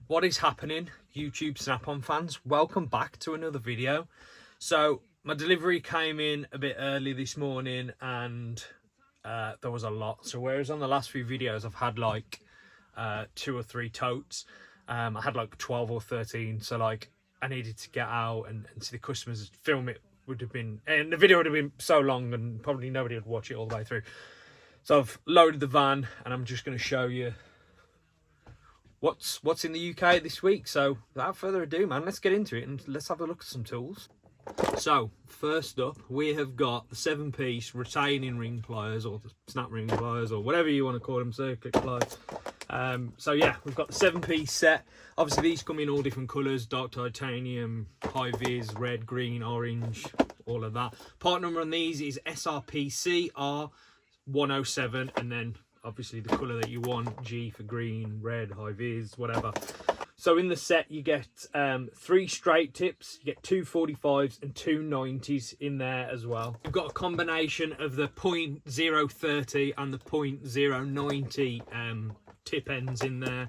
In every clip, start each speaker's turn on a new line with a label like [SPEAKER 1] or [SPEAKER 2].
[SPEAKER 1] What is happening, YouTube Snap-on fans? Welcome back to another video. So my delivery came in a bit early this morning and there was a lot. So whereas on the last few videos I've had like 2 or 3 totes, I had like 12 or 13. So like I needed to get out and see the customers. Film it would have been, and the video would have been so long and probably nobody would watch it all the way through. So I've loaded the van and I'm just going to show you what's in the UK this week. So without further ado, man, let's get into it and let's have a look at some tools. So first up, we have got the 7-piece retaining ring pliers, or the snap ring pliers, or whatever you want to call them, circuit pliers. So yeah, we've got the 7-piece set. Obviously these come in all different colours: dark titanium, high vis, red, green, orange, all of that. Part number on these is SRPC R107, and then obviously the colour that you want, G for green, red, high vis, whatever. So in the set you get 3 straight tips, you get 2 45s and 2 90s in there as well. You've got a combination of the .030 and the .090 tip ends in there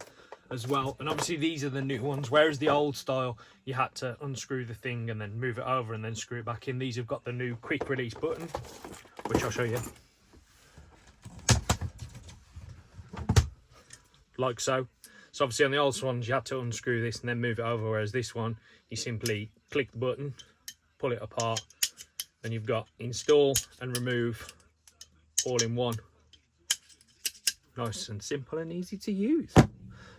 [SPEAKER 1] as well. And obviously these are the new ones, whereas the old style you had to unscrew the thing and then move it over and then screw it back in. These have got the new quick release button, which I'll show you. Like so. So obviously on the old ones you had to unscrew this and then move it over, whereas this one you simply click the button, pull it apart, then you've got install and remove all in one. Nice and simple and easy to use.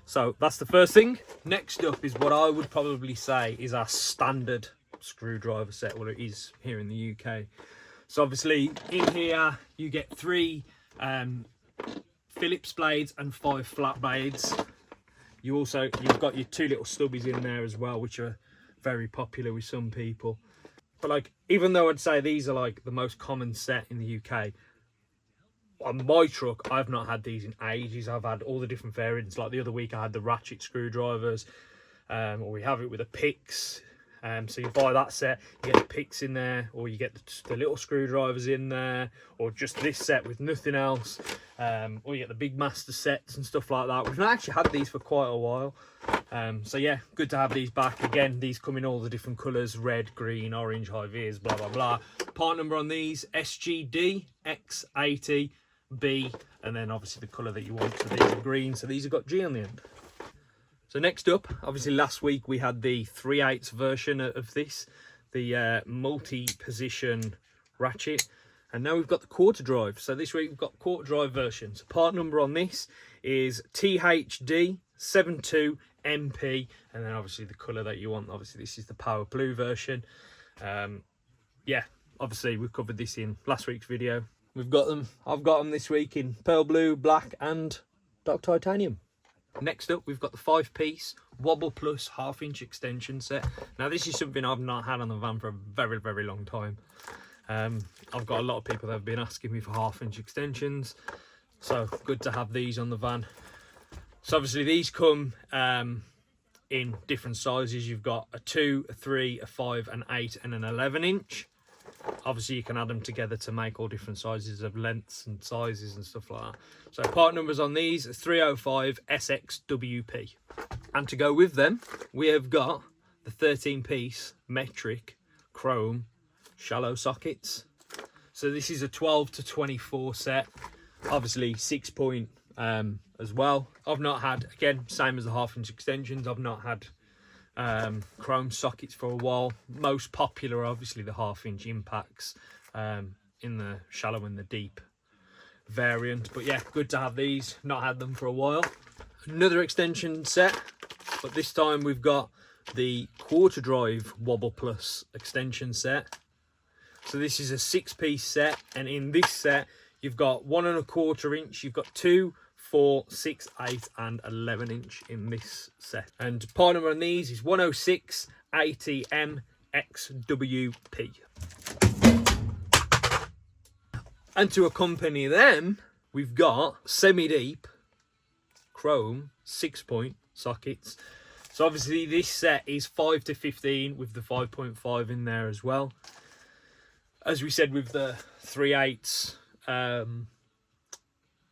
[SPEAKER 1] So that's the first thing. Next up is what I would probably say is our standard screwdriver set, well it is here in the UK. So obviously in here you get 3 Phillips blades and 5 flat blades. You've got your 2 little stubbies in there as well, which are very popular with some people. But like, even though I'd say these are like the most common set in the UK, on my truck I've not had these in ages. I've had all the different variants. Like the other week I had the ratchet screwdrivers, or we have it with a picks. So you buy that set, you get the picks in there, or you get the little screwdrivers in there, or just this set with nothing else, or you get the big master sets and stuff like that. We've not actually had these for quite a while, so yeah, good to have these back. Again, these come in all the different colours: red, green, orange, high vis, blah blah blah. Part number on these: SGD X80B, and then obviously the colour that you want. So these are green, so these have got G on the end. So next up, obviously last week we had the 3/8 version of this, the multi-position ratchet, and now we've got the quarter drive. So this week we've got quarter drive version. So part number on this is THD72MP, and then obviously the colour that you want. Obviously this is the power blue version. Yeah, obviously we covered this in last week's video. We've got them. I've got them this week in pearl blue, black, and dark titanium. Next up, we've got the 5-piece Wobble Plus 1/2-inch extension set. Now, this is something I've not had on the van for a very, very long time. I've got a lot of people that have been asking me for 1/2-inch extensions, so good to have these on the van. So obviously these come in different sizes. You've got a 2, a 3, a 5, an 8, and an 11-inch. Obviously you can add them together to make all different sizes of lengths and sizes and stuff like that. So part numbers on these are 305 SXWP. And to go with them, we have got the 13-piece metric chrome shallow sockets. So this is a 12 to 24 set, obviously 6-point as well. I've not had, again, same as the 1/2-inch extensions, I've not had chrome sockets for a while. Most popular obviously the 1/2-inch impacts in the shallow and the deep variant, but yeah, good to have these. Not had them for a while. Another extension set, but this time we've got the quarter drive Wobble Plus extension set. So this is a 6-piece set, and in this set you've got 1 1/4 inch, you've got 2, 4, 6, 8 and 11-inch in this set. And part number on these is 106 ATM XWP. And to accompany them, we've got semi-deep chrome 6-point sockets. So obviously this set is 5 to 15 with the 5.5 in there as well. As we said with the 3/8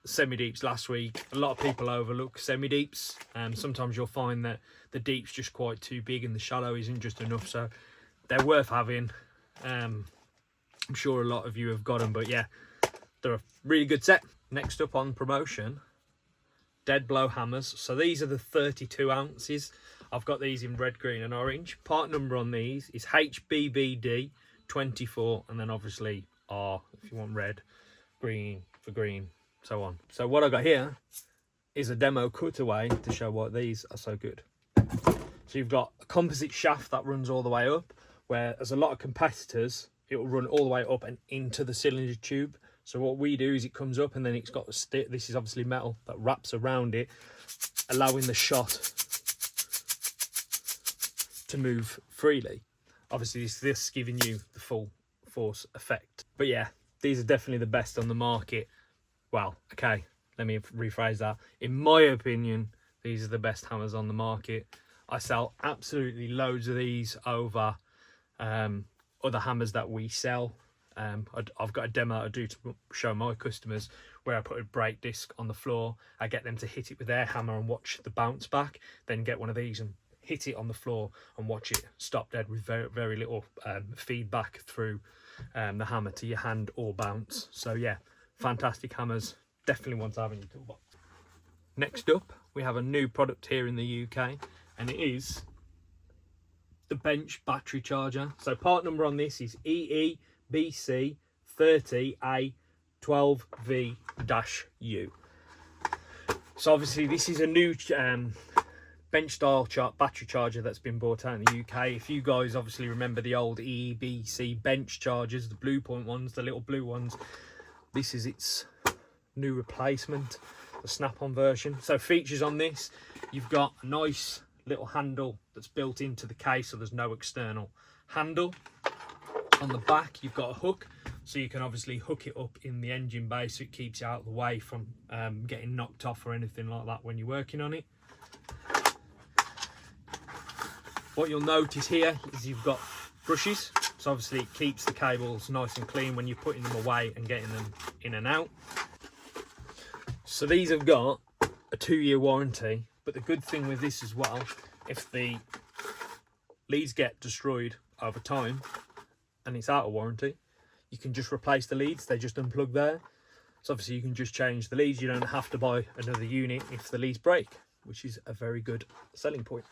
[SPEAKER 1] semi-deeps last week. A lot of people overlook semi-deeps. Sometimes you'll find that the deep's just quite too big and the shallow isn't just enough. So they're worth having. I'm sure a lot of you have got them, but yeah, they're a really good set. Next up on promotion, Dead Blow hammers. So these are the 32 ounces. I've got these in red, green and orange. Part number on these is HBBD 24, and then obviously R if you want red, green for green, so on. So what I got here is a demo cutaway to show why these are so good. So you've got a composite shaft that runs all the way up, whereas a lot of competitors, it will run all the way up and into the cylinder tube. So what we do is it comes up and then it's got a stick. This is obviously metal that wraps around it, allowing the shot to move freely. Obviously this giving you the full force effect. But yeah, these are definitely the best on the market. Well, okay, let me rephrase that. In my opinion, these are the best hammers on the market. I sell absolutely loads of these over other hammers that we sell. I've got a demo I do to show my customers where I put a brake disc on the floor. I get them to hit it with their hammer and watch the bounce back, then get one of these and hit it on the floor and watch it stop dead with very, very little feedback through the hammer to your hand or bounce. So yeah, fantastic hammers, definitely one to have in your toolbox. Next up, we have a new product here in the UK, and it is the bench battery charger. So part number on this is EEBC 30A12V-U. So obviously this is a new bench style battery charger that's been brought out in the UK. If you guys obviously remember the old EEBC bench chargers, the Blue Point ones, the little blue ones, this is its new replacement, the snap-on version. So features on this, you've got a nice little handle that's built into the case, so there's no external handle. On the back you've got a hook, so you can obviously hook it up in the engine bay, so it keeps you out of the way from getting knocked off or anything like that when you're working on it. What you'll notice here is you've got brushes, so obviously it keeps the cables nice and clean when you're putting them away and getting them in and out. So these have got a 2-year warranty, but the good thing with this as well, if the leads get destroyed over time and it's out of warranty, you can just replace the leads. They just unplug there. So obviously you can just change the leads. You don't have to buy another unit if the leads break, which is a very good selling point.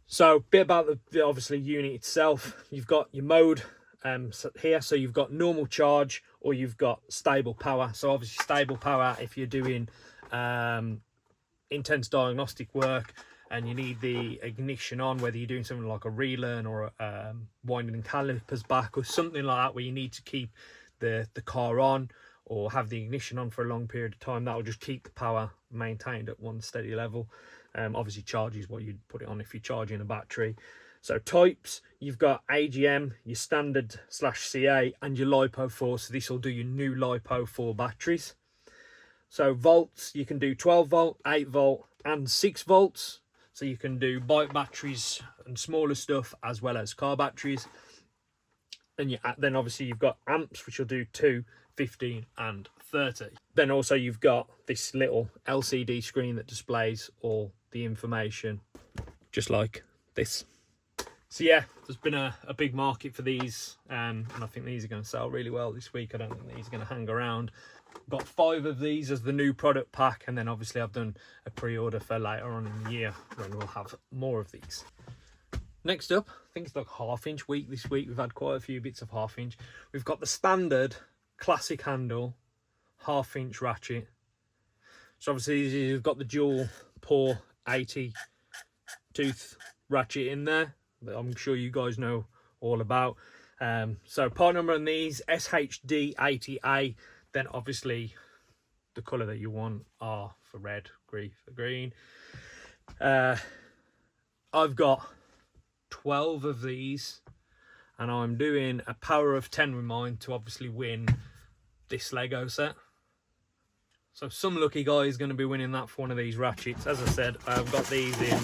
[SPEAKER 1] So a bit about the obviously unit itself. You've got your mode here, so you've got normal charge or you've got stable power. So obviously stable power if you're doing intense diagnostic work and you need the ignition on, whether you're doing something like a relearn or winding calipers back or something like that, where you need to keep the car on or have the ignition on for a long period of time. That will just keep the power maintained at one steady level. Obviously charge is what you'd put it on if you're charging a battery. So types, you've got AGM, your standard /CA and your LiPo 4. So this will do your new LiPo 4 batteries. So volts, you can do 12 volt, 8 volt and 6 volts. So you can do bike batteries and smaller stuff as well as car batteries. And then obviously you've got amps, which will do 2, 15 and 30. Then also you've got this little LCD screen that displays all the information, just like this. So yeah, there's been a big market for these, and I think these are going to sell really well this week. I don't think these are going to hang around. Got 5 of these as the new product pack, and then obviously I've done a pre-order for later on in the year when we'll have more of these. Next up, I think it's like 1/2 inch week this week. We've had quite a few bits of 1/2 inch. We've got the standard classic handle 1/2 inch ratchet. So obviously you've got the dual POR 80 tooth ratchet in there that I'm sure you guys know all about. So part number on these SHD80A. Then obviously the colour that you want, R for red, green for green. I've got 12 of these and I'm doing a power of 10 with mine to obviously win this Lego set. So some lucky guy is going to be winning that for one of these ratchets. As I said, I've got these in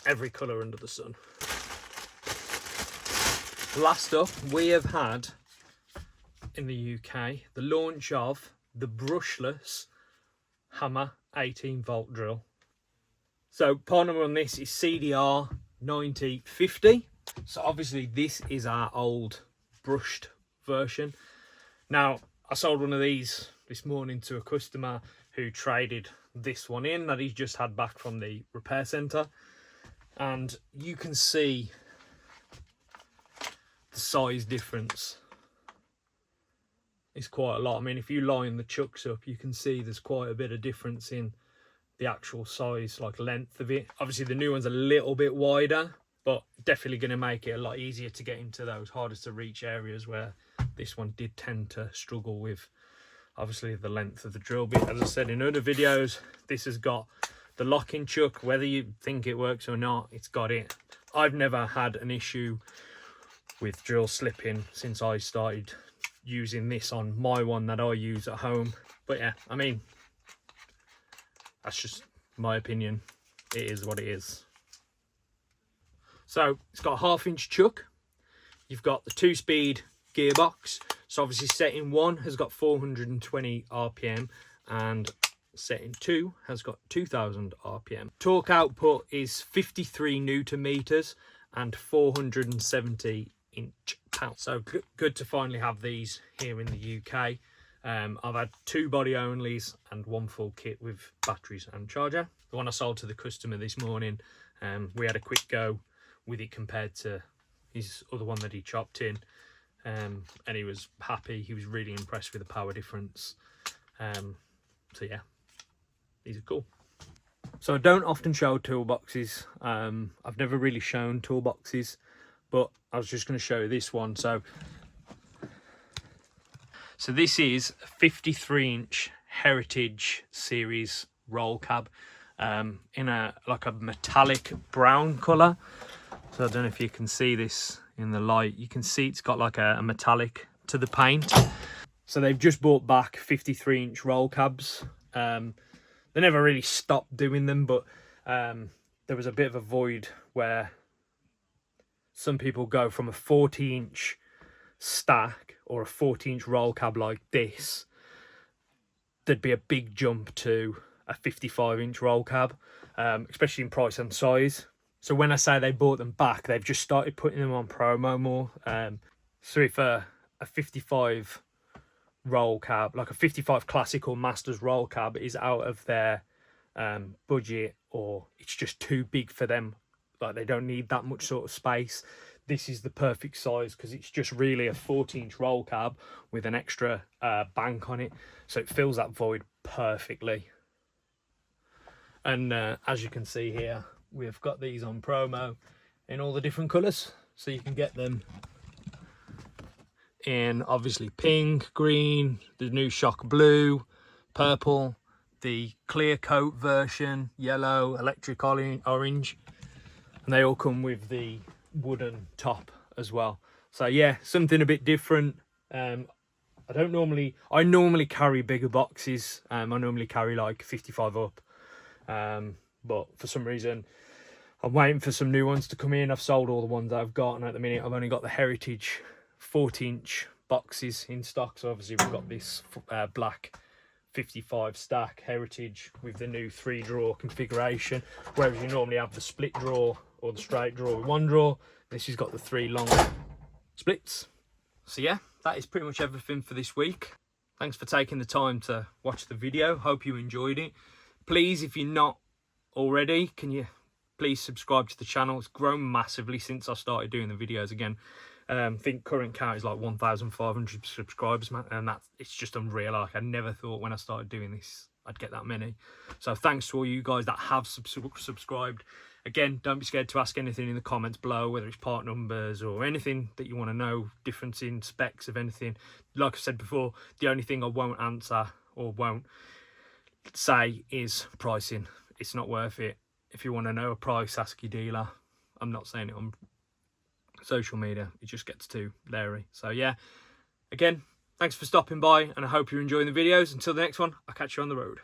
[SPEAKER 1] every colour under the sun. Last up, we have had in the UK the launch of the brushless Hammer 18 volt drill. So part number on this is CDR 9050. So obviously this is our old brushed version. Now I sold one of these this morning to a customer who traded this one in that he's just had back from the repair centre, and you can see the size difference is quite a lot. I mean, if you line the chucks up, you can see there's quite a bit of difference in the actual size, like length of it. Obviously the new one's a little bit wider, but definitely going to make it a lot easier to get into those hardest to reach areas where this one did tend to struggle with obviously the length of the drill bit. As I said in other videos, this has got the locking chuck. Whether you think it works or not, it's got it. I've never had an issue with drill slipping since I started using this on my one that I use at home. But yeah, I mean, that's just my opinion. It is what it is. So it's got a 1/2 inch chuck. You've got the 2-speed gearbox. So obviously setting 1 has got 420 RPM and setting 2 has got 2000 RPM. Torque output is 53 Newton meters and 470 inch-pounds. So good to finally have these here in the UK. I've had 2 body onlys and 1 full kit with batteries and charger. The one I sold to the customer this morning, we had a quick go with it compared to his other one that he chopped in, and he was happy. He was really impressed with the power difference. So yeah, these are cool. So I don't often show toolboxes. I've never really shown toolboxes, but I was just going to show you this one. So this is a 53 inch Heritage series roll cab, in a like a metallic brown colour. So I don't know if you can see this in the light. You can see it's got like a metallic to the paint. So they've just brought back 53 inch roll cabs. They never really stopped doing them, but there was a bit of a void where some people go from a 40 inch stack or a 40 inch roll cab like this. There'd be a big jump to a 55 inch roll cab, especially in price and size. So when I say they brought them back, they've just started putting them on promo more. So if a 55 roll cab, like a 55 Classic or Masters roll cab, is out of their budget, or it's just too big for them, like they don't need that much sort of space, this is the perfect size, because it's just really a 40-inch roll cab with an extra bank on it, so it fills that void perfectly. And as you can see here, we've got these on promo in all the different colours, so you can get them in obviously pink, green, the new shock blue, purple, the clear coat version, yellow, electric orange, and they all come with the wooden top as well. So yeah, something a bit different. I normally carry bigger boxes. I normally carry like 55 up, but for some reason I'm waiting for some new ones to come in. I've sold all the ones that I've got, and at the minute I've only got the Heritage 40-inch boxes in stock. So obviously we've got this black 55 stack Heritage with the new 3-drawer configuration, whereas you normally have the split drawer or the straight drawer with 1 drawer. This has got the 3 long splits. So yeah, that is pretty much everything for this week. Thanks for taking the time to watch the video. Hope you enjoyed it. Please, if you're not already, can you please subscribe to the channel? It's grown massively since I started doing the videos again. I think current count is like 1,500 subscribers, man, and it's just unreal. Like, I never thought when I started doing this I'd get that many. So thanks to all you guys that have subscribed. Again, don't be scared to ask anything in the comments below, whether it's part numbers or anything that you want to know, difference in specs of anything. Like I said before, the only thing I won't answer or won't say is pricing. It's not worth it. If you want to know a price, ask your dealer. I'm not saying it on social media. It just gets too leery. So yeah, again, thanks for stopping by, and I hope you're enjoying the videos. Until the next one, I'll catch you on the road.